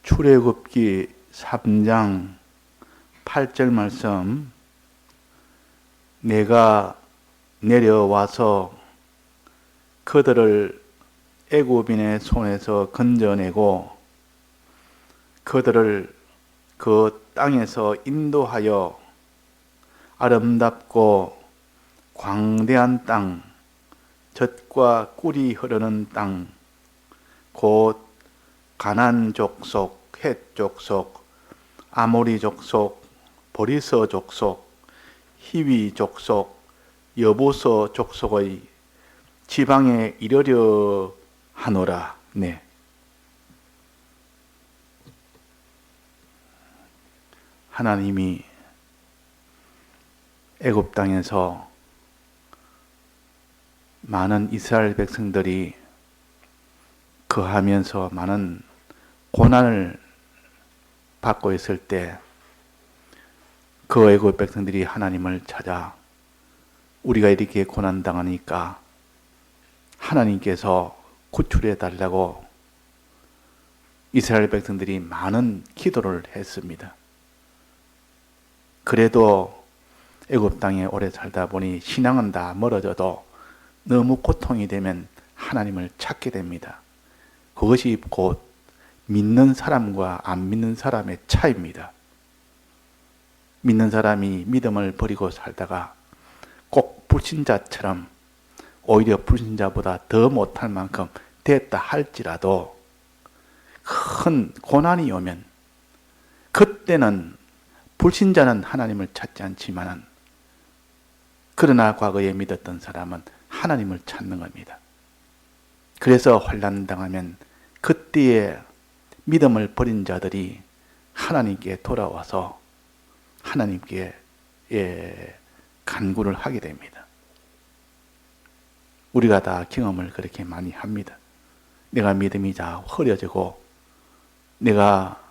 출애굽기 3장 8절 말씀, 내가 내려와서 그들을 애굽인의 손에서 건져내고 그들을 그 땅에서 인도하여 아름답고 광대한 땅, 젖과 꿀이 흐르는 땅, 곧 가나안 족속, 헷 족속, 아모리 족속, 보리스 족속, 히위 족속, 여부스 족속의 지방에 이르려 하노라. 네. 하나님이 애굽 땅에서 많은 이스라엘 백성들이 거하면서 많은 고난을 받고 있을 때 그 애굽 백성들이 하나님을 찾아 우리가 이렇게 고난당하니까 하나님께서 구출해 달라고 이스라엘 백성들이 많은 기도를 했습니다. 그래도 애굽 땅에 오래 살다 보니 신앙은 다 멀어져도 너무 고통이 되면 하나님을 찾게 됩니다. 그것이 곧 믿는 사람과 안 믿는 사람의 차이입니다. 믿는 사람이 믿음을 버리고 살다가 꼭 불신자처럼 오히려 불신자보다 더 못할 만큼 됐다 할지라도 큰 고난이 오면 그때는 불신자는 하나님을 찾지 않지만은 그러나 과거에 믿었던 사람은 하나님을 찾는 겁니다. 그래서 환난 당하면 그때에 믿음을 버린 자들이 하나님께 돌아와서 하나님께 간구를 하게 됩니다. 우리가 다 경험을 그렇게 많이 합니다. 내가 믿음이 다 흐려지고 내가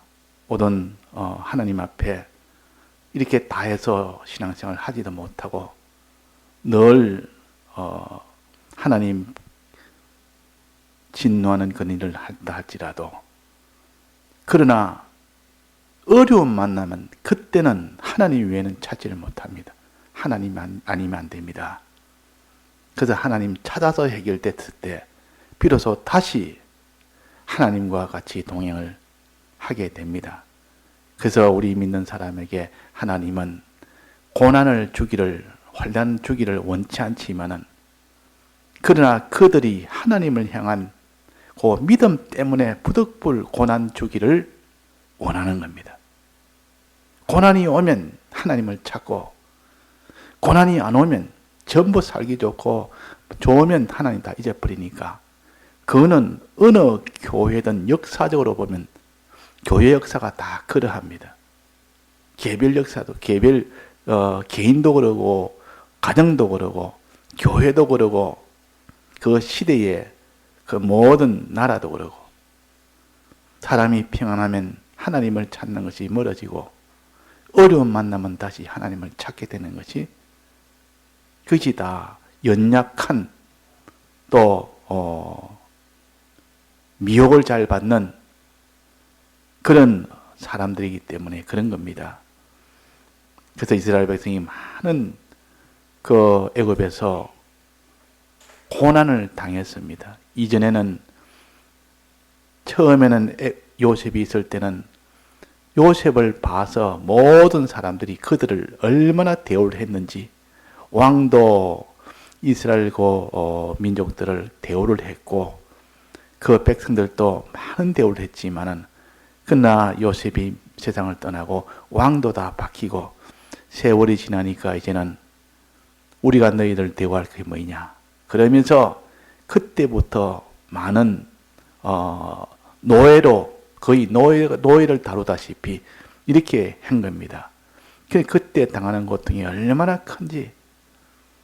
오던 하나님 앞에 이렇게 다해서 신앙생활을 하지도 못하고 늘 하나님 진노하는 그런 일을 한다 할지라도 그러나 어려움 만나면 그때는 하나님 외에는 찾지를 못합니다. 하나님 아니면 안 됩니다. 그래서 하나님 찾아서 해결됐을 때 비로소 다시 하나님과 같이 동행을 하게 됩니다. 그래서 우리 믿는 사람에게 하나님은 고난을 주기를, 환난 주기를 원치 않지만은 그러나 그들이 하나님을 향한 그 믿음 때문에 부득불 고난 주기를 원하는 겁니다. 고난이 오면 하나님을 찾고 고난이 안 오면 전부 살기 좋고 좋으면 하나님 다 잊어버리니까 그거는 어느 교회든 역사적으로 보면 교회 역사가 다 그러합니다. 개별 역사도 개인도 그러고 가정도 그러고 교회도 그러고 그 시대의 그 모든 나라도 그러고 사람이 평안하면 하나님을 찾는 것이 멀어지고 어려움 만나면 다시 하나님을 찾게 되는 것이 그것이 다 연약한 또 미혹을 잘 받는 그런 사람들이기 때문에 그런 겁니다. 그래서 이스라엘 백성이 많은 그 애굽에서 고난을 당했습니다. 이전에는 처음에는 요셉이 있을 때는 요셉을 봐서 모든 사람들이 그들을 얼마나 대우를 했는지 왕도 이스라엘 민족들을 대우를 했고 그 백성들도 많은 대우를 했지만은 그러나 요셉이 세상을 떠나고 왕도 다 바뀌고 세월이 지나니까 이제는 우리가 너희들 대우할 게 뭐냐 그러면서 그때부터 많은 노예로 거의 노예를 다루다시피 이렇게 한 겁니다. 그때 당하는 고통이 얼마나 큰지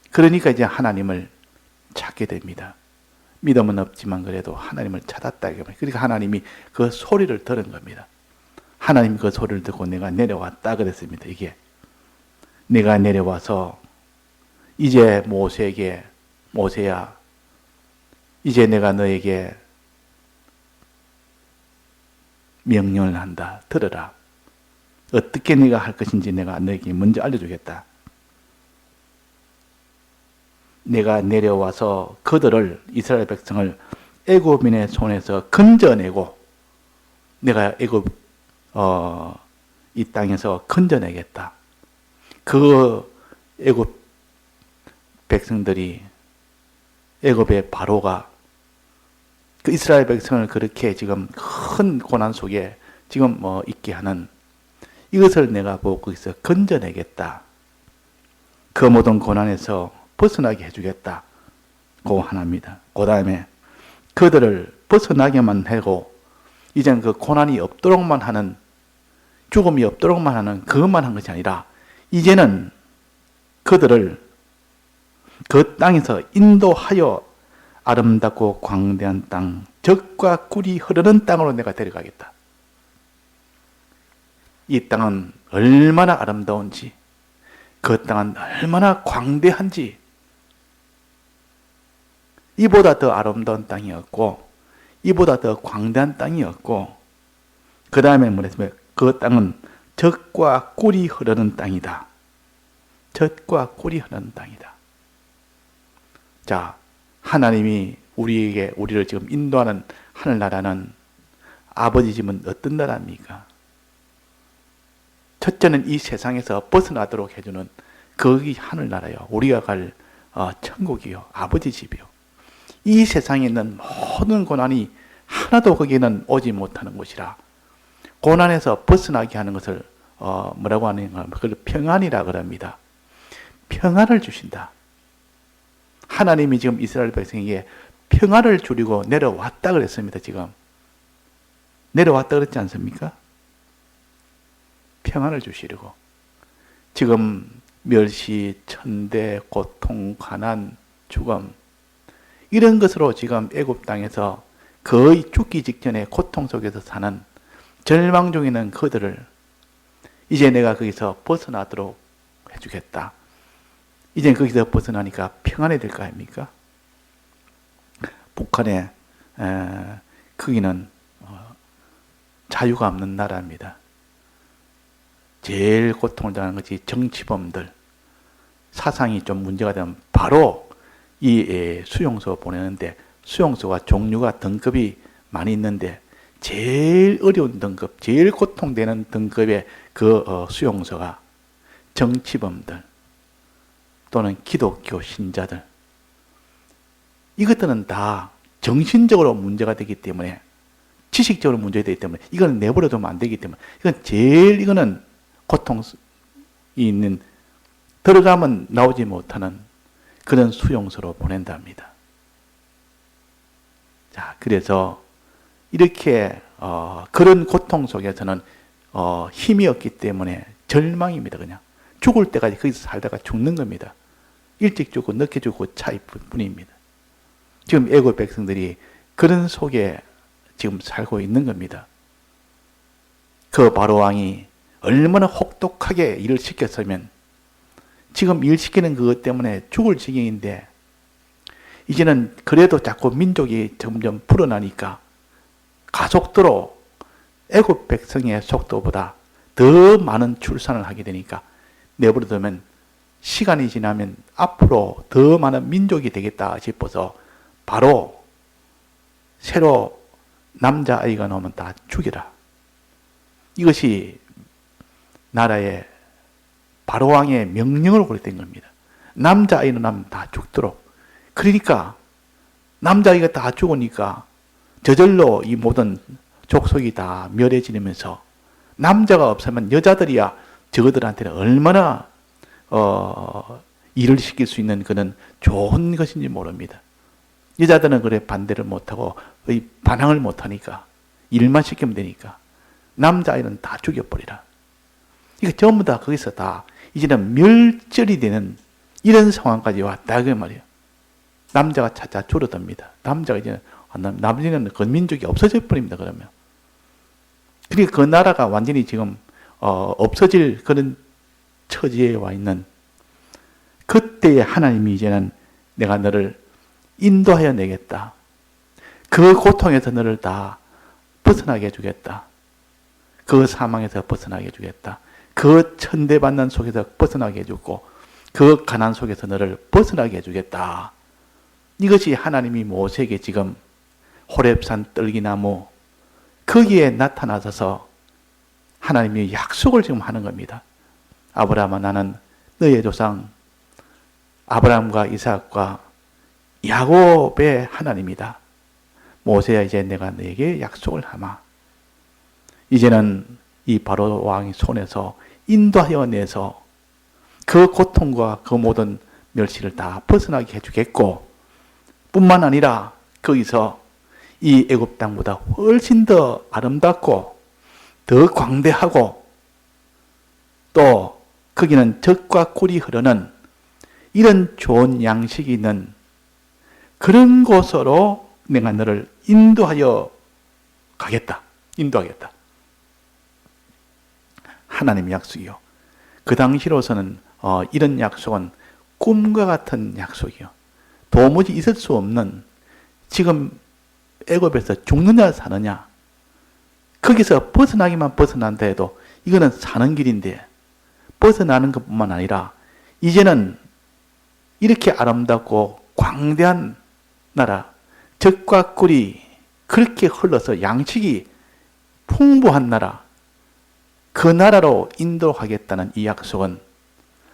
그러니까 이제 하나님을 찾게 됩니다. 믿음은 없지만 그래도 하나님을 찾았다. 그러니까 하나님이 그 소리를 들은 겁니다. 하나님이 그 소리를 듣고 내가 내려왔다 그랬습니다. 이게 내가 내려와서 이제 모세에게 모세야 이제 내가 너에게 명령을 한다. 들어라. 어떻게 네가 할 것인지 내가 너에게 먼저 알려주겠다. 내가 내려와서 그들을, 이스라엘 백성을 애굽인의 손에서 건져내고 내가 이 땅에서 건져내겠다. 그 애굽 백성들이, 애굽의 바로가 그 이스라엘 백성을 그렇게 지금 큰 고난 속에 지금 있게 하는 이것을 내가 보고 거기서 건져내겠다. 그 모든 고난에서 벗어나게 해주겠다. 그거 하나입니다. 그 다음에 그들을 벗어나게만 하고 이젠 그 고난이 없도록만 하는, 죽음이 없도록만 하는 그것만 한 것이 아니라 이제는 그들을 그 땅에서 인도하여 아름답고 광대한 땅, 젖과 꿀이 흐르는 땅으로 내가 데려가겠다. 이 땅은 얼마나 아름다운지, 그 땅은 얼마나 광대한지, 이보다 더 아름다운 땅이 없고 이보다 더 광대한 땅이 없고, 그 다음에 뭐랬으면 그 땅은 젖과 꿀이 흐르는 땅이다. 젖과 꿀이 흐르는 땅이다. 자, 하나님이 우리를 지금 인도하는 하늘나라는 아버지 집은 어떤 나라입니까? 첫째는 이 세상에서 벗어나도록 해주는 거기 하늘나라요. 우리가 갈 천국이요. 아버지 집이요. 이 세상에 있는 모든 고난이 하나도 거기에는 오지 못하는 곳이라, 고난에서 벗어나게 하는 것을 뭐라고 하는가, 그걸 평안이라 그럽니다. 평안을 주신다. 하나님이 지금 이스라엘 백성에게 평안을 주려고 내려왔다 그랬습니다. 지금 내려왔다 그랬지 않습니까? 평안을 주시려고. 지금 멸시, 천대, 고통, 가난, 죽음, 이런 것으로 지금 애굽 땅에서 거의 죽기 직전에 고통 속에서 사는 절망 중에 있는 그들을 이제 내가 거기서 벗어나도록 해주겠다. 이제 거기서 벗어나니까 평안이 될 거 아닙니까? 북한의 거기는 자유가 없는 나라입니다. 제일 고통을 당하는 것이 정치범들, 사상이 좀 문제가 되면 바로 이 수용소 보내는데, 수용소가 종류가 등급이 많이 있는데 제일 어려운 등급, 제일 고통되는 등급의 그 수용소가 정치범들 또는 기독교 신자들, 이것들은 다 정신적으로 문제가 되기 때문에, 지식적으로 문제가 되기 때문에 이건 내버려두면 안 되기 때문에, 이거는 고통이 있는, 들어가면 나오지 못하는 그런 수용소로 보낸답니다. 자, 그래서 이렇게 그런 고통 속에서는 힘이 없기 때문에 절망입니다. 그냥 죽을 때까지 거기서 살다가 죽는 겁니다. 일찍 죽고 늦게 죽고 차이 뿐입니다. 지금 애굽 백성들이 그런 속에 지금 살고 있는 겁니다. 그 바로 왕이 얼마나 혹독하게 일을 시켰으면 지금 일 시키는 그것 때문에 죽을 지경인데, 이제는 그래도 자꾸 민족이 점점 불어나니까 가속도로 애굽 백성의 속도보다 더 많은 출산을 하게 되니까 내버려두면 시간이 지나면 앞으로 더 많은 민족이 되겠다 싶어서 바로 새로 남자아이가 나오면 다 죽여라. 이것이 나라의 바로왕의 명령으로 그랬던 겁니다. 남자아이는 나면 다 죽도록. 그러니까 남자아이가 다 죽으니까 저절로 이 모든 족속이 다 멸해지면서 남자가 없으면 여자들이야 저들한테는 얼마나 일을 시킬 수 있는 그런 좋은 것인지 모릅니다. 여자들은 그래 반대를 못하고 반항을 못하니까 일만 시키면 되니까 남자아이는 다 죽여버리라. 이거 전부 다 거기서 다 이제는 멸절이 되는 이런 상황까지 왔다 그 말이에요. 남자가 차차 줄어듭니다. 남자가 이제 나머지는 그 민족이 없어져 버립니다. 그러면 그러니까 그 나라가 완전히 지금 없어질 그런 처지에 와 있는 그때에 하나님이 이제는 내가 너를 인도하여 내겠다. 그 고통에서 너를 다 벗어나게 해주겠다. 그 사망에서 벗어나게 해주겠다. 그 천대받는 속에서 벗어나게 해주고 그 가난 속에서 너를 벗어나게 해주겠다. 이것이 하나님이 모세에게 지금 호렙산 떨기나무 거기에 나타나셔서 하나님이 약속을 지금 하는 겁니다. 아브라함아, 나는 너의 조상 아브라함과 이삭과 야곱의 하나님이다. 모세야, 이제 내가 너에게 약속을 하마. 이제는 이 바로 왕의 손에서 인도하여 내서 그 고통과 그 모든 멸시를 다 벗어나게 해주겠고, 뿐만 아니라 거기서 이 애굽 땅보다 훨씬 더 아름답고 더 광대하고 또 거기는 젖과 꿀이 흐르는 이런 좋은 양식이 있는 그런 곳으로 내가 너를 인도하여 가겠다. 인도하겠다. 하나님의 약속이요. 그 당시로서는 이런 약속은 꿈과 같은 약속이요. 도무지 있을 수 없는, 지금 애굽에서 죽느냐 사느냐, 거기서 벗어나기만 벗어난다 해도 이거는 사는 길인데, 벗어나는 것뿐만 아니라 이제는 이렇게 아름답고 광대한 나라, 젖과 꿀이 그렇게 흘러서 양식이 풍부한 나라, 그 나라로 인도하겠다는 이 약속은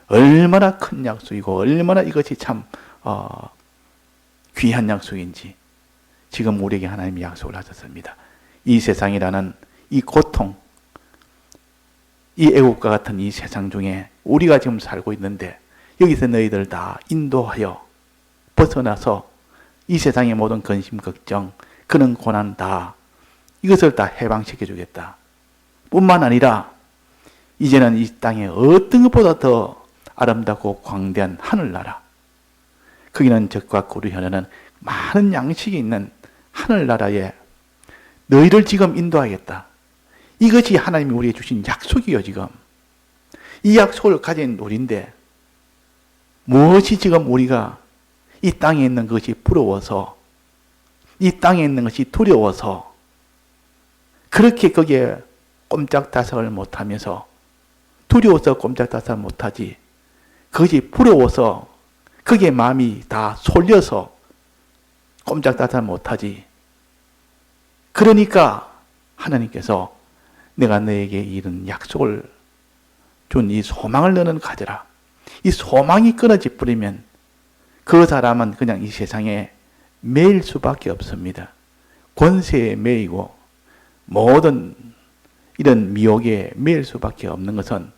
얼마나 큰 약속이고 얼마나 이것이 참 귀한 약속인지 지금 우리에게 하나님이 약속을 하셨습니다. 이 세상이라는 이 고통, 이 애국과 같은 이 세상 중에 우리가 지금 살고 있는데 여기서 너희들 다 인도하여 벗어나서 이 세상의 모든 근심, 걱정, 그런 고난 다 이것을 다 해방시켜 주겠다. 뿐만 아니라 이제는 이 땅에 어떤 것보다 더 아름답고 광대한 하늘나라, 거기는 젖과 꿀이 흐르는 많은 양식이 있는 하늘나라에 너희를 지금 인도하겠다. 이것이 하나님이 우리에게 주신 약속이요. 지금 이 약속을 가진 우리인데 무엇이 지금 우리가 이 땅에 있는 것이 부러워서, 이 땅에 있는 것이 두려워서 그렇게 거기에 꼼짝다삭을 못하면서, 두려워서 꼼짝다삭 못하지, 그것이 부러워서 거기에 마음이 다 쏠려서 꼼짝다삭 못하지. 그러니까 하나님께서 내가 너에게 이런 약속을 준 이 소망을 너는 가져라. 이 소망이 끊어져 버리면 그 사람은 그냥 이 세상에 매일 수밖에 없습니다. 권세에 매이고 모든 이런 미혹에 매일 수밖에 없는 것은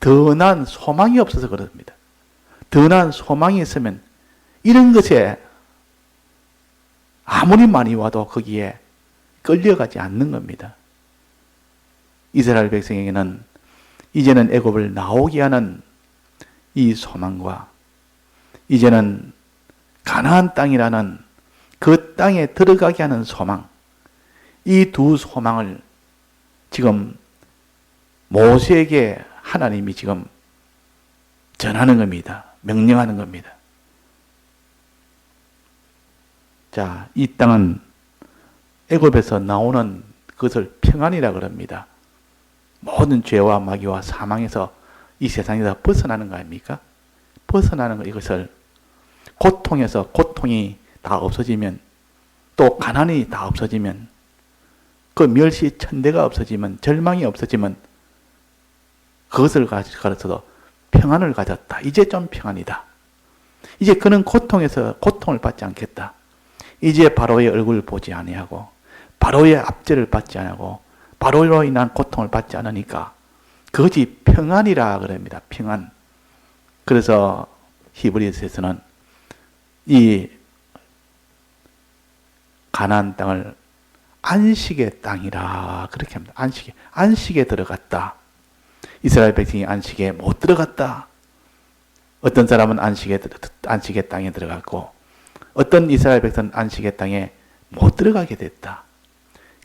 더 나은 소망이 없어서 그렇습니다. 더 나은 소망이 있으면 이런 것에 아무리 많이 와도 거기에 끌려가지 않는 겁니다. 이스라엘 백성에게는 이제는 애굽을 나오게 하는 이 소망과 이제는 가나안 땅이라는 그 땅에 들어가게 하는 소망, 이 두 소망을 지금 모세에게 하나님이 지금 전하는 겁니다. 명령하는 겁니다. 자, 이 땅은 애굽에서 나오는 그것을 평안이라 그럽니다. 모든 죄와 마귀와 사망에서 이 세상에서 벗어나는 거 아닙니까? 벗어나는 거, 이것을 고통에서 고통이 다 없어지면, 또 가난이 다 없어지면, 그 멸시 천대가 없어지면, 절망이 없어지면 그것을 가르쳐서 평안을 가졌다. 이제 좀 평안이다. 이제 그는 고통에서 고통을 받지 않겠다. 이제 바로의 얼굴을 보지 아니하고 바로의 압제를 받지 않고 바로로 인한 고통을 받지 않으니까 그것이 평안이라 그럽니다. 평안. 그래서 히브리서에서는 이 가나안 땅을 안식의 땅이라 그렇게 합니다. 안식에 들어갔다. 이스라엘 백성이 안식에 못 들어갔다. 어떤 사람은 안식의 땅에 들어갔고 어떤 이스라엘 백성은 안식의 땅에 못 들어가게 됐다.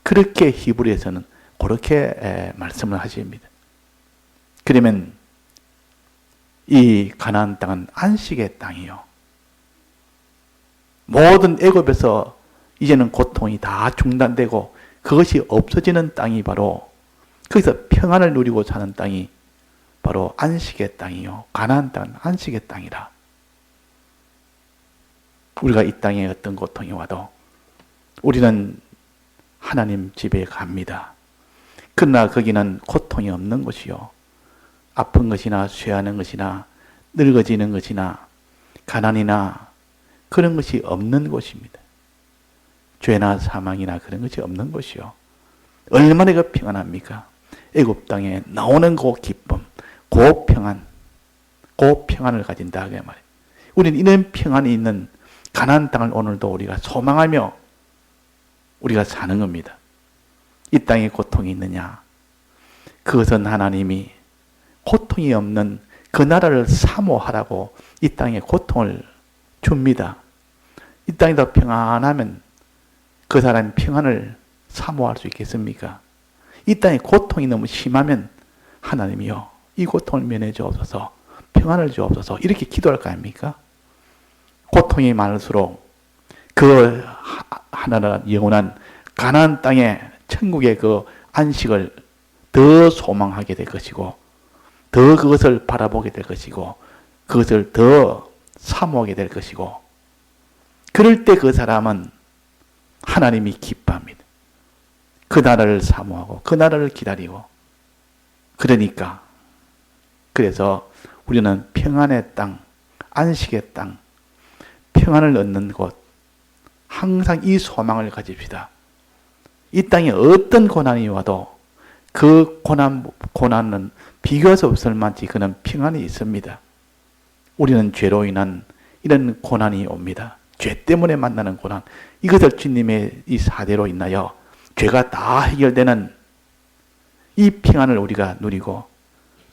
그렇게 히브리에서는 그렇게 말씀을 하십니다. 그러면 이 가나안 땅은 안식의 땅이요. 모든 애굽에서 이제는 고통이 다 중단되고 그것이 없어지는 땅이 바로 거기서 평안을 누리고 사는 땅이 바로 안식의 땅이요. 가나안 땅은 안식의 땅이라. 우리가 이 땅에 어떤 고통이 와도 우리는 하나님 집에 갑니다. 그러나 거기는 고통이 없는 곳이요. 아픈 것이나 쇠하는 것이나 늙어지는 것이나 가난이나 그런 것이 없는 곳입니다. 죄나 사망이나 그런 것이 없는 곳이요. 얼마나 그 평안합니까? 애굽 땅에 나오는 그 기쁨, 그 평안, 그 평안을 가진다 그 말이에요. 우리는 이런 평안이 있는 가나안 땅을 오늘도 우리가 소망하며 우리가 사는 겁니다. 이 땅에 고통이 있느냐? 그것은 하나님이 고통이 없는 그 나라를 사모하라고 이 땅에 고통을 줍니다. 이 땅이 더 평안하면 그 사람이 평안을 사모할 수 있겠습니까? 이 땅에 고통이 너무 심하면 하나님이요, 이 고통을 면해 주옵소서, 평안을 주옵소서 이렇게 기도할 거 아닙니까? 고통이 많을수록 그 하나라 영원한 가나안 땅의 천국의 그 안식을 더 소망하게 될 것이고 더 그것을 바라보게 될 것이고 그것을 더 사모하게 될 것이고 그럴 때 그 사람은 하나님이 기뻐합니다. 그 나라를 사모하고 그 나라를 기다리고 그러니까 그래서 우리는 평안의 땅, 안식의 땅, 평안을 얻는 곳 항상 이 소망을 가집시다. 이 땅에 어떤 고난이 와도 그 고난은 비교할 수 없을 만치 그는 평안이 있습니다. 우리는 죄로 인한 이런 고난이 옵니다. 죄 때문에 만나는 고난. 이것을 주님의 이 사대로 인하여 죄가 다 해결되는 이 평안을 우리가 누리고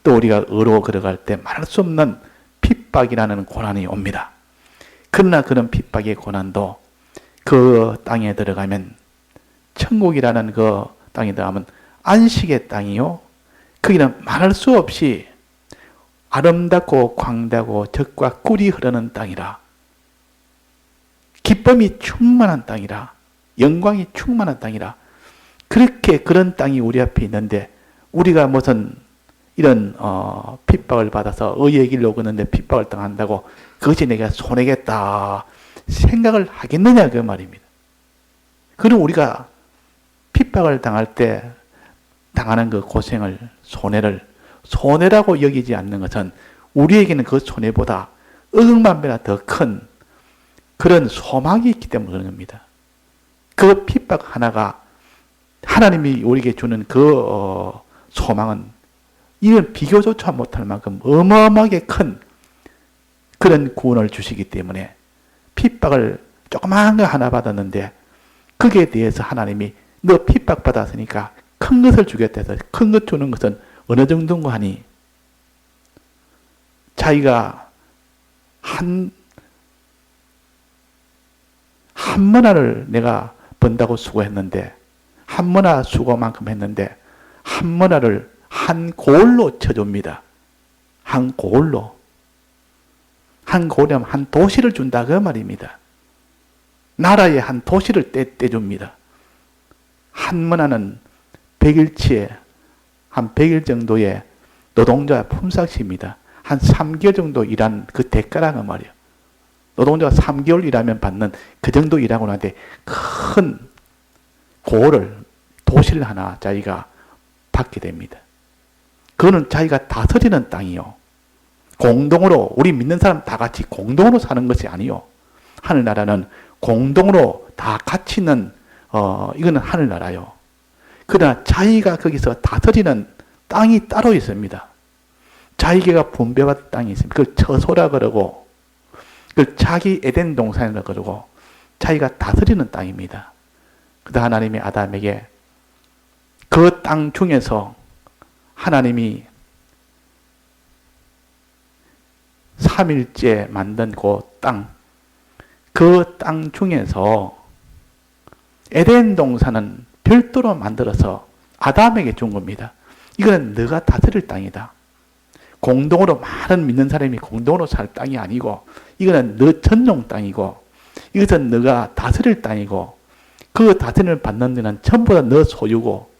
또 우리가 의로 걸어갈 때 말할 수 없는 핍박이라는 고난이 옵니다. 그러나 그런 핍박의 고난도 그 땅에 들어가면 천국이라는 그 땅에 들어가면 안식의 땅이요. 거기는 말할 수 없이 아름답고 광대하고 젖과 꿀이 흐르는 땅이라. 기쁨이 충만한 땅이라. 영광이 충만한 땅이라. 그렇게 그런 땅이 우리 앞에 있는데 우리가 무슨 이런 핍박을 받아서 의의 길로 걷는데 핍박을 당한다고 그것이 내가 손해겠다 생각을 하겠느냐 그 말입니다. 그럼 우리가 핍박을 당할 때 당하는 그 고생을 손해라고 여기지 않는 것은 우리에게는 그 손해보다 억만 배나 더 큰 그런 소망이 있기 때문에 그런 겁니다. 그 핍박 하나가 하나님이 우리에게 주는 그 소망은 이건 비교조차 못할 만큼 어마어마하게 큰 그런 구원을 주시기 때문에 핍박을 조그마한 거 하나 받았는데 거기에 대해서 하나님이 너 핍박 받았으니까 큰 것을 주겠다 해서 큰 것 주는 것은 어느 정도인가 하니 자기가 한 머나를 내가 번다고 수고했는데 한 머나 수고만큼 했는데 한 머나를 한 고을로 쳐줍니다. 한 고을로. 한 고을이면 한 도시를 준다 그 말입니다. 나라의 한 도시를 떼줍니다. 한 머나는 100일치에 한 100일 정도의 노동자 품삯입니다. 한 3개월 정도 일한 그 대가라는 말이에요. 노동자가 3개월 일하면 받는 그 정도 일하고 나는데 큰 고을을 도시를 하나 자기가 받게 됩니다. 그거는 자기가 다스리는 땅이요. 공동으로 우리 믿는 사람 다 같이 공동으로 사는 것이 아니요. 하늘나라는 공동으로 다 같이 있는 이거는 하늘나라요. 그러나 자기가 거기서 다스리는 땅이 따로 있습니다. 자기가 분배받은 땅이 있습니다. 그걸 처소라 그러고 그걸 자기 에덴 동산이라 그러고 자기가 다스리는 땅입니다. 그래서 하나님이 아담에게 그 땅 중에서 하나님이 3일째 만든 그 땅 중에서 에덴 동산은 별도로 만들어서 아담에게 준 겁니다. 이거는 너가 다스릴 땅이다. 공동으로 많은 믿는 사람이 공동으로 살 땅이 아니고 이거는 너 전용 땅이고 이것은 너가 다스릴 땅이고 그 다스림을 받는 데는 전부 다 너 소유고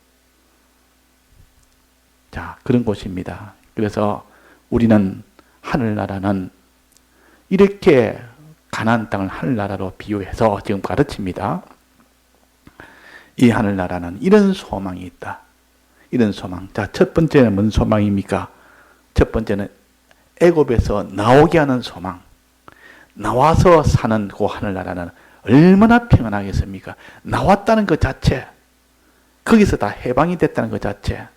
그런 곳입니다. 그래서 우리는 하늘나라는 이렇게 가나안 땅을 하늘나라로 비유해서 지금 가르칩니다. 이 하늘나라는 이런 소망이 있다. 이런 소망. 자, 첫 번째는 뭔 소망입니까? 첫 번째는 애굽에서 나오게 하는 소망. 나와서 사는 그 하늘나라는 얼마나 평안하겠습니까? 나왔다는 것 자체, 거기서 다 해방이 됐다는 것 자체,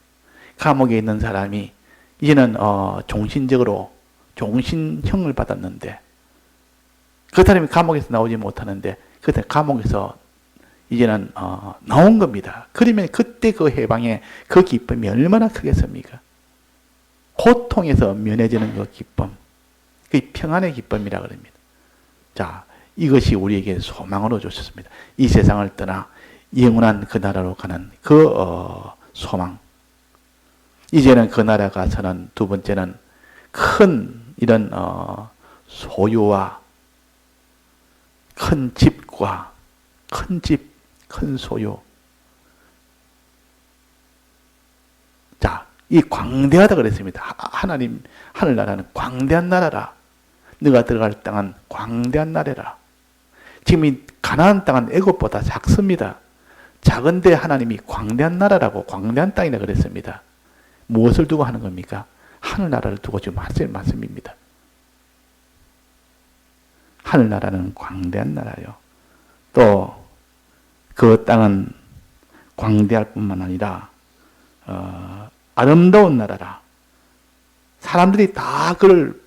감옥에 있는 사람이 이제는 종신적으로 종신형을 받았는데, 그 사람이 감옥에서 나오지 못하는데 그때 감옥에서 이제는 나온 겁니다. 그러면 그때 그 해방의 그 기쁨이 얼마나 크겠습니까? 고통에서 면해지는 그 기쁨, 그 평안의 기쁨이라 그럽니다. 자, 이것이 우리에게 소망으로 주셨습니다. 이 세상을 떠나 영원한 그 나라로 가는 그 소망. 이제는 그 나라 가서는 두 번째는 큰 이런 소유와 큰 집과 큰 집, 큰 소유. 자, 이 광대하다 그랬습니다. 하나님, 하늘나라는 광대한 나라라. 너가 들어갈 땅은 광대한 나라라. 지금 이 가나안 땅은 애굽보다 작습니다. 작은데 하나님이 광대한 나라라고 광대한 땅이라 그랬습니다. 무엇을 두고 하는 겁니까? 하늘나라를 두고 지금 하실 말씀입니다. 하늘나라는 광대한 나라요. 또 그 땅은 광대할 뿐만 아니라 아름다운 나라라. 사람들이 다 그를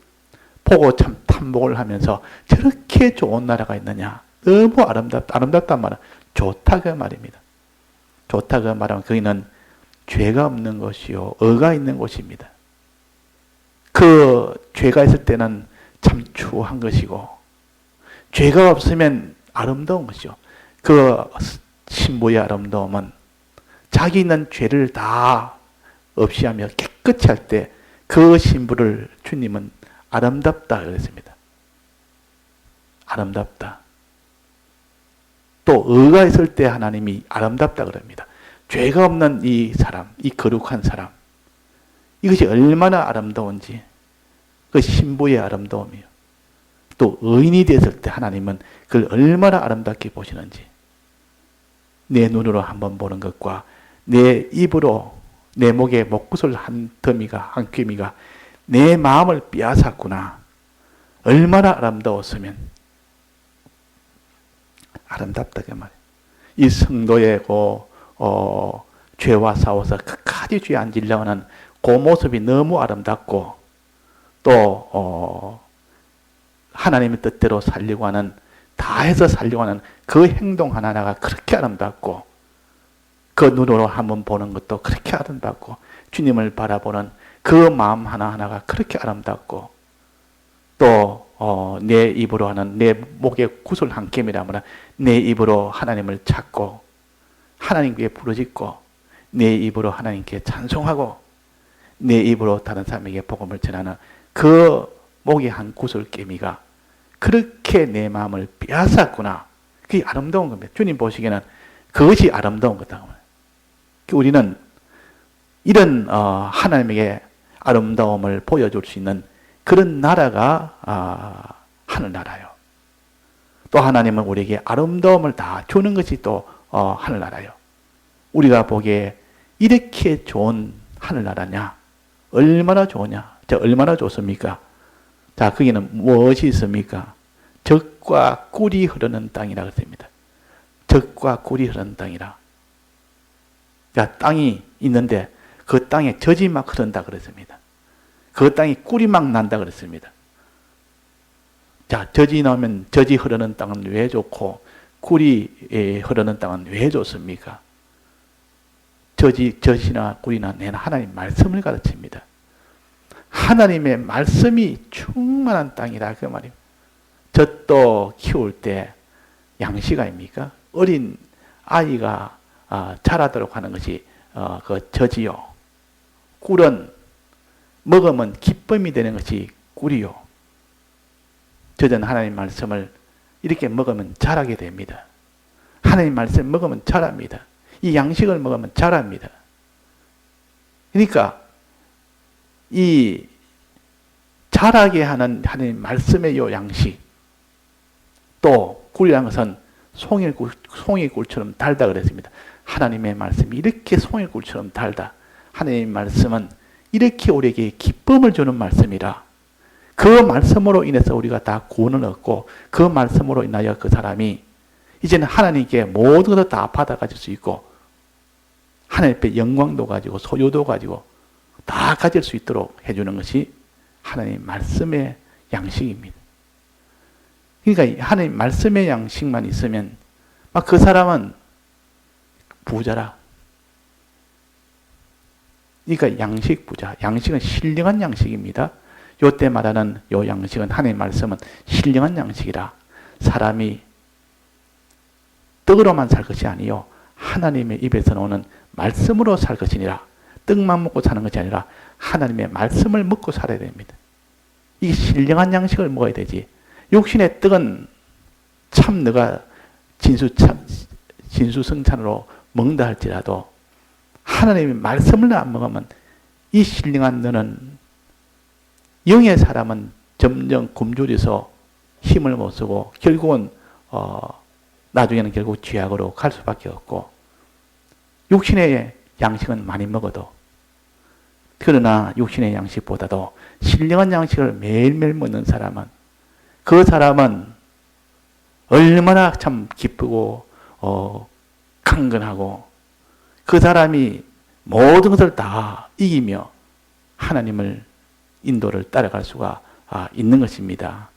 보고 참 탐복을 하면서 저렇게 좋은 나라가 있느냐. 너무 아름답단 말은 좋다 그 말입니다. 좋다 그 말은 거기는 죄가 없는 것이요 의가 있는 곳입니다. 그 죄가 있을 때는 참 추한 것이고 죄가 없으면 아름다운 것이요. 그 신부의 아름다움은 자기 있는 죄를 다 없이 하며 깨끗이 할 때 그 신부를 주님은 아름답다 그랬습니다. 아름답다. 또 의가 있을 때 하나님이 아름답다 그럽니다. 죄가 없는 이 사람, 이 거룩한 사람, 이것이 얼마나 아름다운지, 그 신부의 아름다움이요. 또 의인이 되었을 때 하나님은 그걸 얼마나 아름답게 보시는지, 내 눈으로 한번 보는 것과 내 입으로 내 목에 목구슬 한 더미가, 한 꿰미가 내 마음을 빼앗았구나. 얼마나 아름다웠으면. 아름답다 그 말이에요. 이 성도의 죄와 싸워서 끝까지 죄에 안 지려고 하는 그 모습이 너무 아름답고, 또 하나님의 뜻대로 살려고 하는, 다 해서 살려고 하는 그 행동 하나하나가 그렇게 아름답고, 그 눈으로 한번 보는 것도 그렇게 아름답고, 주님을 바라보는 그 마음 하나하나가 그렇게 아름답고, 또 내 입으로 하는, 내 목에 구슬 한 깸이라면 내 입으로 하나님을 찾고 하나님께 부르짖고 내 입으로 하나님께 찬송하고 내 입으로 다른 사람에게 복음을 전하는 그 목에 한 구슬 깸이가 그렇게 내 마음을 빼앗았구나. 그게 아름다운 겁니다. 주님 보시기에는 그것이 아름다운 거다. 우리는 이런 하나님에게 아름다움을 보여줄 수 있는 그런 나라가 하늘나라요. 또 하나님은 우리에게 아름다움을 다 주는 것이 또 하늘나라요. 우리가 보기에 이렇게 좋은 하늘나라냐? 얼마나 좋으냐? 얼마나 좋습니까? 자, 거기는 무엇이 있습니까? 젖과 꿀이 흐르는 땅이라고 했습니다. 젖과 꿀이 흐르는 땅이라. 자, 땅이 있는데 그 땅에 젖이 막 흐른다 그랬습니다. 그 땅에 꿀이 막 난다 그랬습니다. 자, 젖이 나오면 젖이 흐르는 땅은 왜 좋고 꿀이 흐르는 땅은 왜 좋습니까? 젖이나 꿀이나 내는 하나님 말씀을 가르칩니다. 하나님의 말씀이 충만한 땅이라 그 말입니다. 젖도 키울 때 양식 아닙니까? 어린 아이가 자라도록 하는 것이 그 젖이요. 꿀은 먹으면 기쁨이 되는 것이 꿀이요. 젖은 하나님 말씀을 이렇게 먹으면 자라게 됩니다. 하나님 말씀 먹으면 자랍니다. 이 양식을 먹으면 자랍니다. 그러니까 이 자라게 하는 하나님 말씀의 요 양식, 또 꿀이라는 것은 송이꿀처럼 달다 그랬습니다. 하나님의 말씀이 이렇게 송이꿀처럼 달다. 하나님의 말씀은 이렇게 우리에게 기쁨을 주는 말씀이라. 그 말씀으로 인해서 우리가 다 구원을 얻고 그 말씀으로 인하여 그 사람이 이제는 하나님께 모든 것을 다 받아가질 수 있고 하나님 앞에 영광도 가지고 소유도 가지고 다 가질 수 있도록 해주는 것이 하나님 말씀의 양식입니다. 그러니까 하나님 말씀의 양식만 있으면 막 그 사람은 부자라. 그러니까 양식 부자. 양식은 신령한 양식입니다. 요때 말하는 요 양식은 하나님 말씀은 신령한 양식이라. 사람이 떡으로만 살 것이 아니요 하나님의 입에서 나오는 말씀으로 살 것이니라. 떡만 먹고 사는 것이 아니라 하나님의 말씀을 먹고 살아야 됩니다. 이게 신령한 양식을 먹어야 되지. 육신의 떡은 참 너가 진수성찬으로 먹는다 할지라도 하나님의 말씀을 안 먹으면 이 신령한 너는 영의 사람은 점점 굶주려서 힘을 못 쓰고 결국은 나중에는 결국 죄악으로 갈 수밖에 없고 육신의 양식은 많이 먹어도 그러나 육신의 양식보다도 신령한 양식을 매일매일 먹는 사람은 그 사람은 얼마나 참 기쁘고 강건하고 그 사람이 모든 것을 다 이기며 하나님을 인도를 따라갈 수가 있는 것입니다.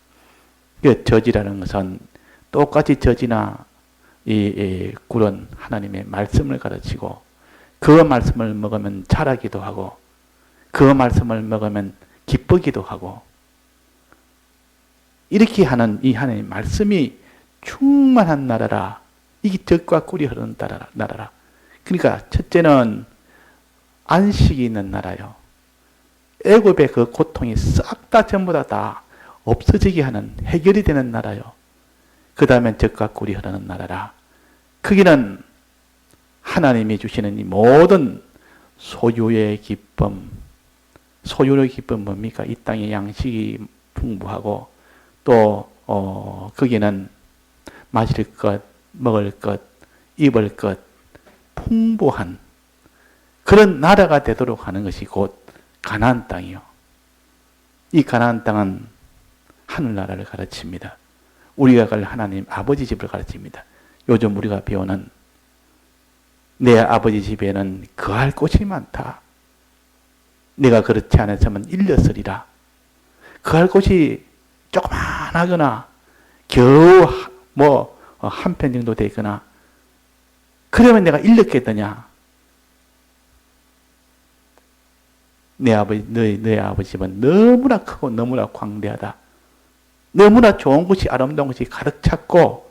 그 저지라는 것은 똑같이 저지나 이 꿀은 하나님의 말씀을 가르치고 그 말씀을 먹으면 자라기도 하고 그 말씀을 먹으면 기쁘기도 하고 이렇게 하는 이 하나님의 말씀이 충만한 나라라. 이게 젖과 꿀이 흐르는 나라라. 그러니까 첫째는 안식이 있는 나라요. 애굽의 그 고통이 싹 다 전부 다 없어지게 하는 해결이 되는 나라요. 그 다음에 젖과 꿀이 흐르는 나라라. 거기는 하나님이 주시는 이 모든 소유의 기쁨, 소유의 기쁨 뭡니까? 이 땅의 양식이 풍부하고 또 거기는 마실 것, 먹을 것, 입을 것 풍부한 그런 나라가 되도록 하는 것이 곧 가나안 땅이요. 이 가나안 땅은 하늘나라를 가르칩니다. 우리가 갈 하나님 아버지 집을 가르칩니다. 요즘 우리가 배우는 내 아버지 집에는 거할 곳이 많다. 내가 그렇지 않았으면 일렸으리라. 거할 곳이 조그만하거나 겨우 한 편 정도 되거나 그러면 내가 일렸겠더냐. 너의 아버지 집은 너무나 크고 너무나 광대하다. 너무나 좋은 것이 아름다운 것이 가득 찼고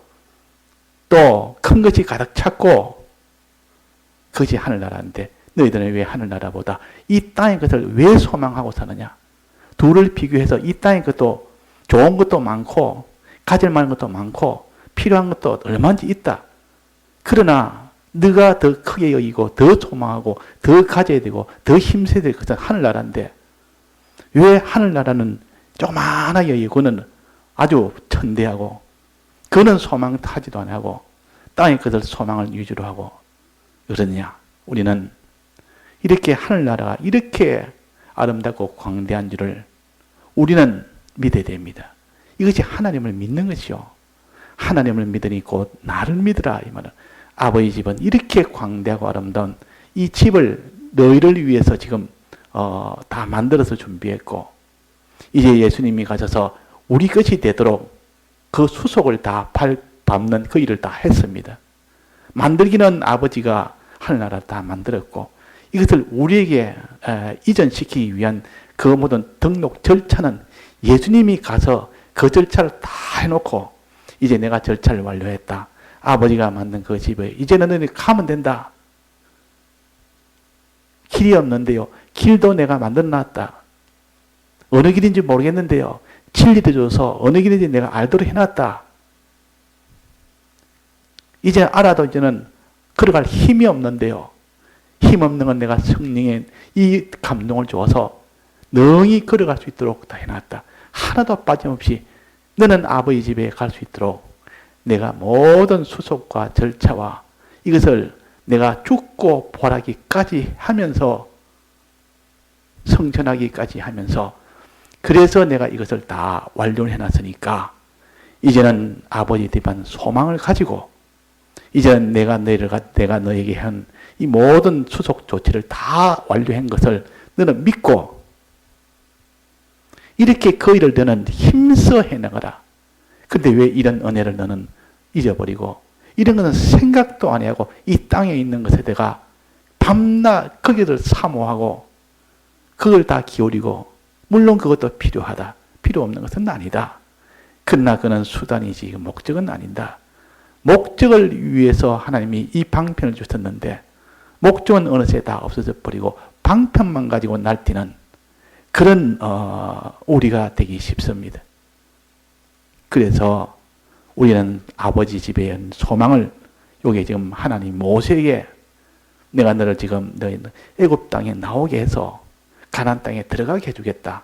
또 큰 것이 가득 찼고 그것이 하늘나라인데 너희들은 왜 하늘나라보다 이 땅의 것을 왜 소망하고 사느냐. 둘을 비교해서 이 땅의 것도 좋은 것도 많고 가질 만한 것도 많고 필요한 것도 얼마든지 있다. 그러나 네가 더 크게 여기고 더 소망하고 더 가져야 되고 더 힘써야 될 것은 하늘나라인데 왜 하늘나라는 조그만하게 여기고 그는 아주 천대하고 그는 소망 타지도 안 하고 땅의 것을 소망을 위주로 하고 그러느냐. 우리는 이렇게 하늘나라가 이렇게 아름답고 광대한 줄을 우리는 믿어야 됩니다. 이것이 하나님을 믿는 것이요. 하나님을 믿으니 곧 나를 믿으라. 이 말은 아버지 집은 이렇게 광대하고 아름다운 이 집을 너희를 위해서 지금 다 만들어서 준비했고 이제 예수님이 가셔서 우리 것이 되도록 그 수속을 다 밟는 그 일을 다 했습니다. 만들기는 아버지가 하늘나라 다 만들었고 이것을 우리에게 이전시키기 위한 그 모든 등록 절차는 예수님이 가서 그 절차를 다 해놓고 이제 내가 절차를 완료했다. 아버지가 만든 그 집에 이제는 너희 가면 된다. 길이 없는데요. 길도 내가 만들어놨다. 어느 길인지 모르겠는데요. 진리도 줘서 어느 길인지 내가 알도록 해놨다. 이제 알아도 이제는 걸어갈 힘이 없는데요. 힘 없는 건 내가 성령의 이 감동을 줘서 능히 걸어갈 수 있도록 다 해놨다. 하나도 빠짐없이 너는 아버지 집에 갈 수 있도록 내가 모든 수속과 절차와 이것을 내가 죽고 부활하기까지 하면서 성천하기까지 하면서 그래서 내가 이것을 다 완료를 해놨으니까 이제는 아버지 대한 소망을 가지고 이제는 내가 너에게 한 이 모든 수속 조치를 다 완료한 것을 너는 믿고 이렇게 그 일을 너는 힘써 해나가라. 그런데 왜 이런 은혜를 너는 잊어버리고 이런 것은 생각도 안 하고 이 땅에 있는 것에 내가 밤낮 거기를 사모하고 그걸 다 기울이고 물론 그것도 필요하다. 필요 없는 것은 아니다. 그러나 그는 수단이지 목적은 아니다. 목적을 위해서 하나님이 이 방편을 주셨는데 목적은 어느새 다 없어져 버리고 방편만 가지고 날뛰는 그런 우리가 되기 쉽습니다. 그래서 우리는 아버지 집에 소망을 요게 지금 하나님 모세에게 내가 너를 지금 너희 애굽 땅에 나오게 해서 가나안 땅에 들어가게 해주겠다.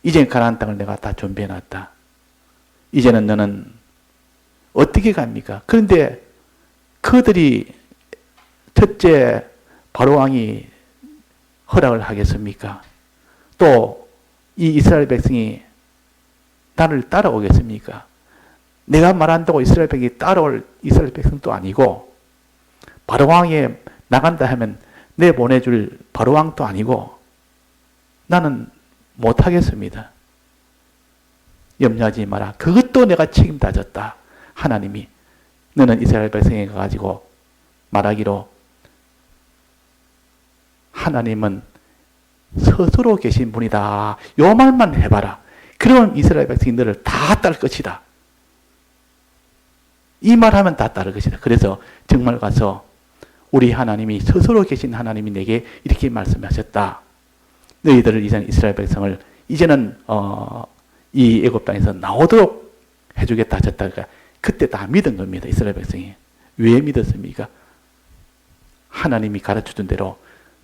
이제 가나안 땅을 내가 다 준비해놨다. 이제는 너는 어떻게 갑니까? 그런데 그들이 첫째 바로왕이 허락을 하겠습니까? 또 이 이스라엘 백성이 나를 따라오겠습니까? 내가 말한다고 이스라엘 백성이 따라올 이스라엘 백성도 아니고 바로왕에 나간다 하면 내 보내줄 바로왕도 아니고 나는 못하겠습니다. 염려하지 마라. 그것도 내가 책임다 졌다. 하나님이 너는 이스라엘 백성에 가가지고 말하기로 하나님은 스스로 계신 분이다. 요 말만 해봐라. 그러면 이스라엘 백성이 너를 다 따를 것이다. 이 말하면 다 따를 것이다. 그래서 정말 가서 우리 하나님이 스스로 계신 하나님이 내게 이렇게 말씀하셨다. 너희들을 이제는 이스라엘 백성을 이제는 이 애굽 땅에서 나오도록 해주겠다 하셨다. 그러니까 그때 다 믿은 겁니다. 이스라엘 백성이. 왜 믿었습니까? 하나님이 가르쳐준 대로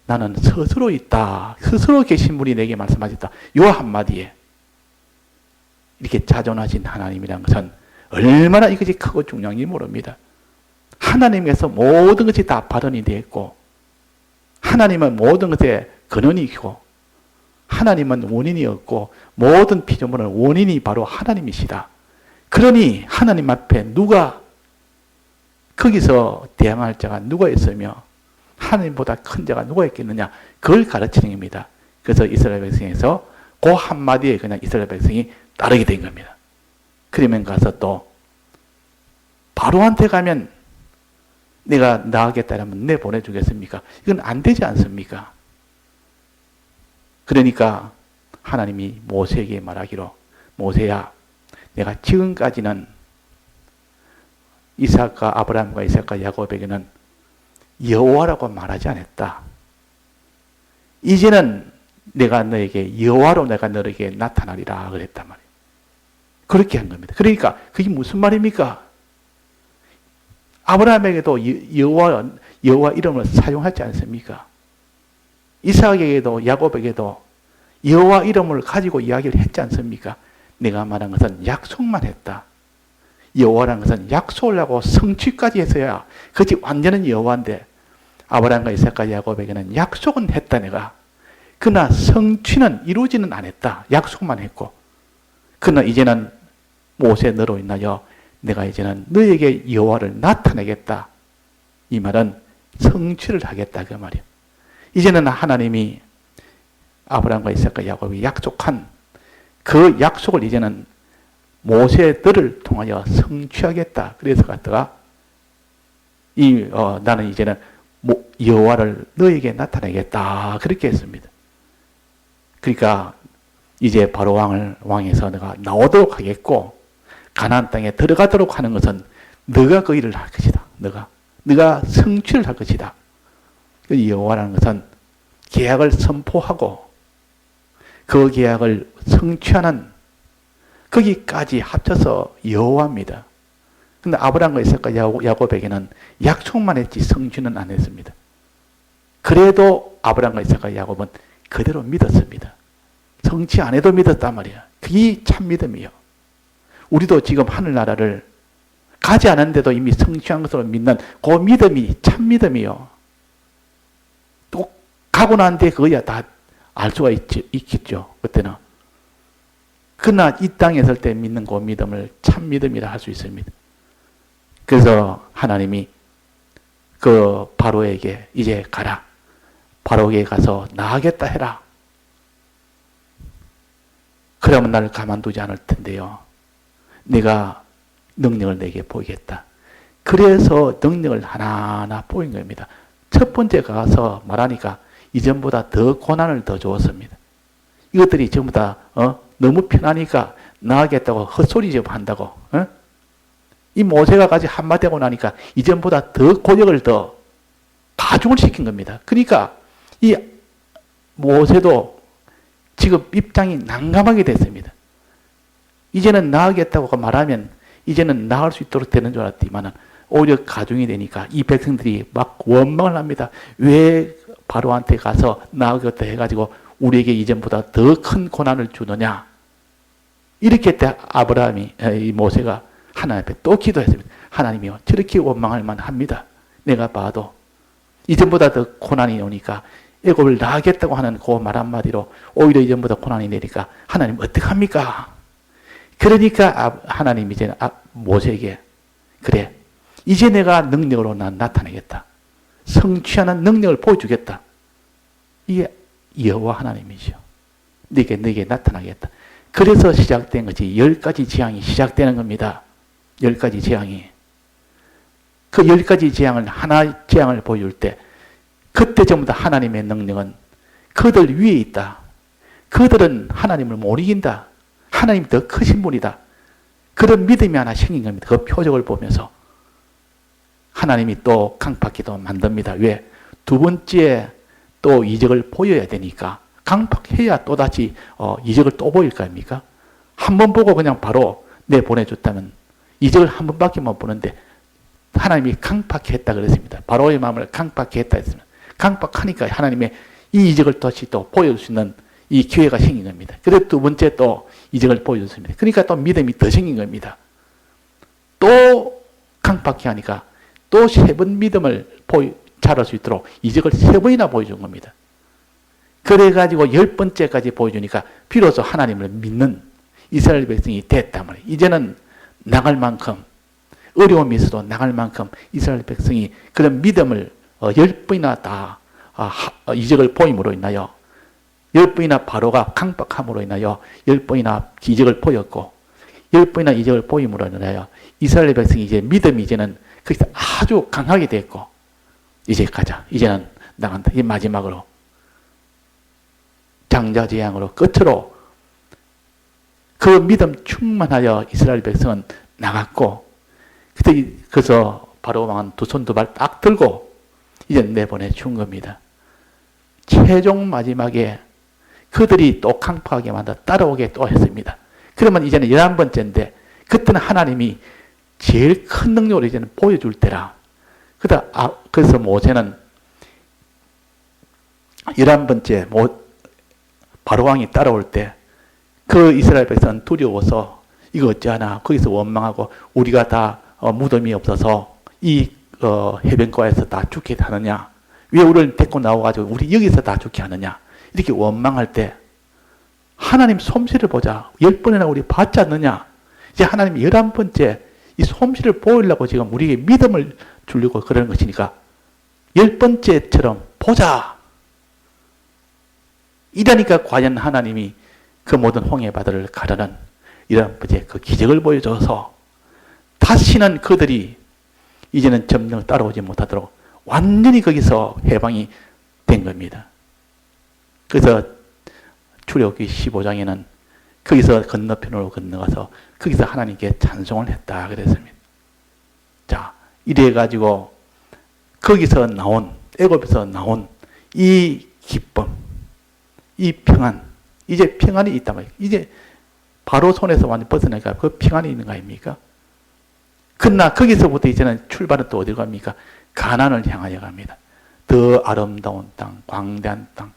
나는 스스로 있다. 스스로 계신 분이 내게 말씀하셨다. 요 한마디에 이렇게 자존하신 하나님이라는 것은 얼마나 이것이 크고 중요한지 모릅니다. 하나님께서 모든 것이 다 발언이 되어 있고 하나님은 모든 것에 근원이 있고 하나님은 원인이 없고 모든 피조물은 원인이 바로 하나님이시다. 그러니 하나님 앞에 누가 거기서 대항할 자가 누가 있으며 하나님보다 큰 자가 누가 있겠느냐 그걸 가르치는 겁니다. 그래서 이스라엘 백성에서 그 한마디에 그냥 이스라엘 백성이 따르게 된 겁니다. 그러면 가서 또 바로한테 가면 내가 나가겠다면 내 보내주겠습니까? 이건 안 되지 않습니까? 그러니까 하나님이 모세에게 말하기로 모세야 내가 지금까지는 이삭과 아브라함과 이삭과 야곱에게는 여호와라고 말하지 않았다. 이제는 내가 너에게 여호와로 내가 너에게 나타나리라 그랬단 말이에요. 그렇게 한 겁니다. 그러니까 그게 무슨 말입니까? 아브라함에게도 여호와 이름을 사용하지 않습니까? 이삭에게도 야곱에게도 여호와 이름을 가지고 이야기를 했지 않습니까? 내가 말한 것은 약속만 했다. 여호와라는 것은 약속을 하고 성취까지 했어야 그것이 완전한 여호와인데 아브라함과 이삭과 야곱에게는 약속은 했다 내가. 그러나 성취는 이루지는 않았다. 약속만 했고. 그러나 이제는 모세 너로 인하여 내가 이제는 너에게 여호와를 나타내겠다. 이 말은 성취를 하겠다 그 말이야. 이제는 하나님이 아브라함과 이삭과 야곱이 약속한 그 약속을 이제는 모세들을 통하여 성취하겠다. 그래서 갔다가 나는 이제는 여호와를 너에게 나타내겠다. 그렇게 했습니다. 그러니까 이제 바로 왕에서 내가 나오도록 하겠고 가나안 땅에 들어가도록 하는 것은 너가 그 일을 할 것이다. 너가 성취를 할 것이다. 그 여호와라는 것은 계약을 선포하고 그 계약을 성취하는 거기까지 합쳐서 여호와입니다. 그런데 아브라함과 이삭과 야곱에게는 약속만 했지 성취는 안 했습니다. 그래도 아브라함과 이삭과 야곱은 그대로 믿었습니다. 성취 안 해도 믿었단 말이야. 그게 참 믿음이요. 우리도 지금 하늘나라를 가지 않았는데도 이미 성취한 것으로 믿는 그 믿음이 참 믿음이요. 또 가고 난 뒤에 그거야 다 알 수가 있겠죠. 그때는. 그러나 이 땅에 있을 때 믿는 그 믿음을 참 믿음이라 할 수 있습니다. 그래서 하나님이 그 바로에게 이제 가라. 바로에게 가서 나가겠다 해라. 그러면 나를 가만두지 않을 텐데요. 내가 능력을 내게 보이겠다. 그래서 능력을 하나하나 보인 겁니다. 첫 번째 가서 말하니까 이전보다 더 고난을 더 주었습니다. 이것들이 전부 다 너무 편하니까 나가겠다고 헛소리 좀 한다고. 이 모세가 까지 한마디 하고 나니까 이전보다 더 고역을 더 가중을 시킨 겁니다. 그러니까 이 모세도 지금 입장이 난감하게 됐습니다. 이제는 나가겠다고 말하면 이제는 나갈 수 있도록 되는 줄 알았지만 오히려 가중이 되니까 이 백성들이 막 원망을 합니다. 왜 바로한테 가서 나가겠다 해가지고 우리에게 이전보다 더 큰 고난을 주느냐. 이렇게 때 이 모세가 하나님 앞에 또 기도했습니다. 하나님이요, 저렇게 원망할 만합니다. 내가 봐도 이전보다 더 고난이 오니까 애굽을 나가겠다고 하는 그 말 한마디로 오히려 이전보다 고난이 내니까 하나님 어떡합니까? 그러니까 하나님이 이제 모세에게 그래, 이제 내가 능력으로 나타내겠다. 성취하는 능력을 보여주겠다. 이게 여호와 하나님이죠. 내게 나타나겠다. 그래서 시작된 것이 10가지 재앙이 시작되는 겁니다. 10가지 재앙이. 그 10가지 재앙을 하나 재앙을 보여줄 때 그때 전부 다 하나님의 능력은 그들 위에 있다. 그들은 하나님을 못 이긴다. 하나님 더 크신 분이다. 그런 믿음이 하나 생긴 겁니다. 그 표적을 보면서 하나님이 또 강팍기도 만듭니다. 왜? 두 번째 또 이적을 보여야 되니까 강팍해야 또다시 이적을 또 보일 거 아닙니까? 한 번 보고 그냥 바로 내보내줬다면 이적을 한 번밖에 못 보는데 하나님이 강팍했다 그랬습니다. 바로의 마음을 강팍했다 했습니다. 강팍하니까 하나님의 이 이적을 다시 또 보여줄 수 있는 이 기회가 생긴 겁니다. 그래서 두 번째 또 이적을 보여줬습니다. 그러니까 또 믿음이 더 생긴 겁니다. 또 강팍해 하니까 또 세 번 믿음을 잘할 수 있도록 이적을 세 번이나 보여준 겁니다. 그래가지고 10번째까지 보여주니까 비로소 하나님을 믿는 이스라엘 백성이 됐단 말이에요. 이제는 나갈 만큼 어려움이 있어도 나갈 만큼 이스라엘 백성이 그런 믿음을 10번이나 다 이적을 보임으로 인하여 10번이나 바로가 강박함으로 인하여 10번이나 기적을 보였고 10번이나 이적을 보임으로 인하여 이스라엘 백성이 이제 믿음이 이제는 거기서 아주 강하게 됐고 이제 가자. 이제는 나간다. 이 마지막으로 장자재앙으로 끝으로 그 믿음 충만하여 이스라엘 백성은 나갔고 그때 그래서 바로 왕은 두 손 두 발 딱 들고 이제 내보내 준 겁니다. 최종 마지막에 그들이 또 강팍하게 만들어 따라오게 또 했습니다. 그러면 이제는 11번째인데 그때는 하나님이 제일 큰 능력으로 이제는 보여줄 때라. 그래서 모세는 11번째 바로왕이 따라올 때 그 이스라엘 백성은 두려워서 이거 어찌하나 거기서 원망하고 우리가 다 무덤이 없어서 이 해변가에서 다 죽게 하느냐, 왜 우리를 데리고 나와가지고 우리 여기서 다 죽게 하느냐 이렇게 원망할 때 하나님 솜씨를 보자. 10번이나 우리 받지 않느냐. 이제 하나님이 11번째 이 솜씨를 보이려고 지금 우리에게 믿음을 주려고 그러는 것이니까 10번째처럼 보자. 이러니까 과연 하나님이 그 모든 홍해 바다를 가르는 11번째 그 기적을 보여줘서 다시는 그들이 이제는 점령 따라오지 못하도록 완전히 거기서 해방이 된 겁니다. 그래서 출애굽기 15장에는 거기서 건너편으로 건너가서 거기서 하나님께 찬송을 했다 그랬습니다. 자, 이래 가지고 거기서 나온 애굽에서 나온 이 기쁨, 이 평안, 이제 평안이 있단 말이에요. 이제 바로 손에서 완전 벗어나니까 그 평안이 있는 거 아닙니까? 그러나 거기서부터 이제는 출발은 또 어디로 갑니까? 가나안을 향하여 갑니다. 더 아름다운 땅, 광대한 땅,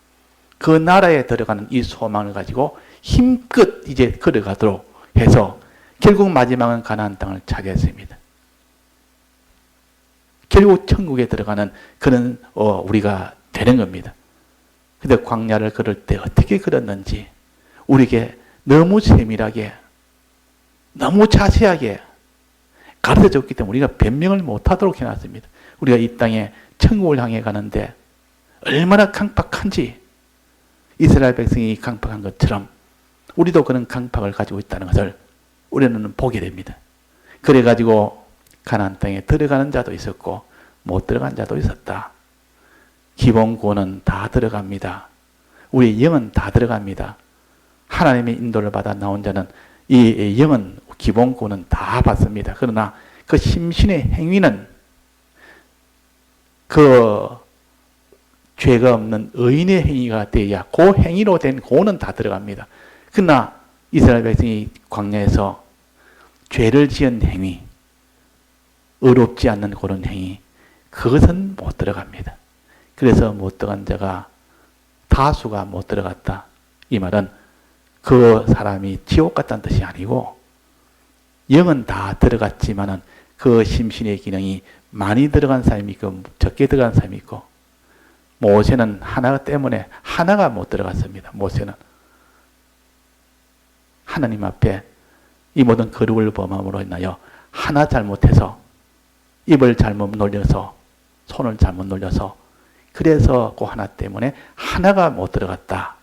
그 나라에 들어가는 이 소망을 가지고 힘껏 이제 걸어가도록 해서 결국 마지막은 가나안 땅을 차지했습니다. 결국 천국에 들어가는 그런 우리가 되는 겁니다. 근데 광야를 걸을 때 어떻게 걸었는지 우리에게 너무 세밀하게 너무 자세하게 가르쳐줬기 때문에 우리가 변명을 못하도록 해놨습니다. 우리가 이 땅에 천국을 향해 가는데 얼마나 강팍한지 이스라엘 백성이 강팍한 것처럼 우리도 그런 강팍을 가지고 있다는 것을 우리는 보게 됩니다. 그래가지고 가나안 땅에 들어가는 자도 있었고 못 들어간 자도 있었다. 기본 구원은 다 들어갑니다. 우리 영은 다 들어갑니다. 하나님의 인도를 받아 나온 자는 이 영은 기본 구원은 다 받습니다. 그러나 그 심신의 행위는 그 죄가 없는 의인의 행위가 되어야 그 행위로 된 구원은 다 들어갑니다. 그러나 이스라엘 백성이 광야에서 죄를 지은 행위, 의롭지 않는 그런 행위, 그것은 못 들어갑니다. 그래서 못 들어간 자가 다수가 못 들어갔다. 이 말은 그 사람이 지옥 갔다는 뜻이 아니고 영은 다 들어갔지만은 그 심신의 기능이 많이 들어간 사람이 있고 적게 들어간 사람이 있고 모세는 하나 때문에 하나가 못 들어갔습니다. 모세는 하나님 앞에 이 모든 거룩을 범함으로 인하여 하나 잘못해서 입을 잘못 놀려서 손을 잘못 놀려서 그래서 그 하나 때문에 하나가 못 들어갔다.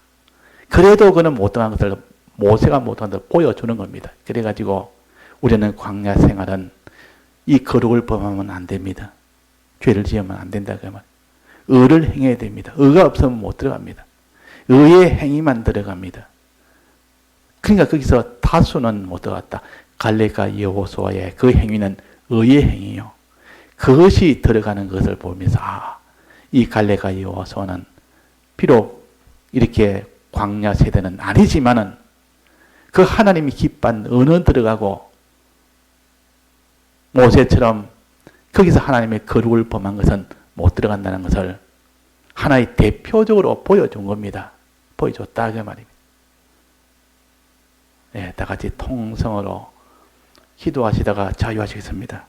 그래도 그는 못 들어간 것을 모세가 못 들어간 것을 보여주는 겁니다. 그래가지고 우리는 광야 생활은 이 거룩을 범하면 안 됩니다. 죄를 지으면 안 된다. 그 말. 의를 행해야 됩니다. 의가 없으면 못 들어갑니다. 의의 행위만 들어갑니다. 그러니까 거기서 다수는 못 들어갔다. 갈렙과 여호수아의 그 행위는 의의 행위요. 그것이 들어가는 것을 보면서 이 갈렙과 여호수아는 비록 이렇게 광야 세대는 아니지만은 그 하나님이 기뻐한 은은 들어가고 모세처럼 거기서 하나님의 거룩을 범한 것은 못 들어간다는 것을 하나의 대표적으로 보여준 겁니다. 보여줬다 그 말입니다. 네, 다 같이 통성으로 기도하시다가 자유하시겠습니다.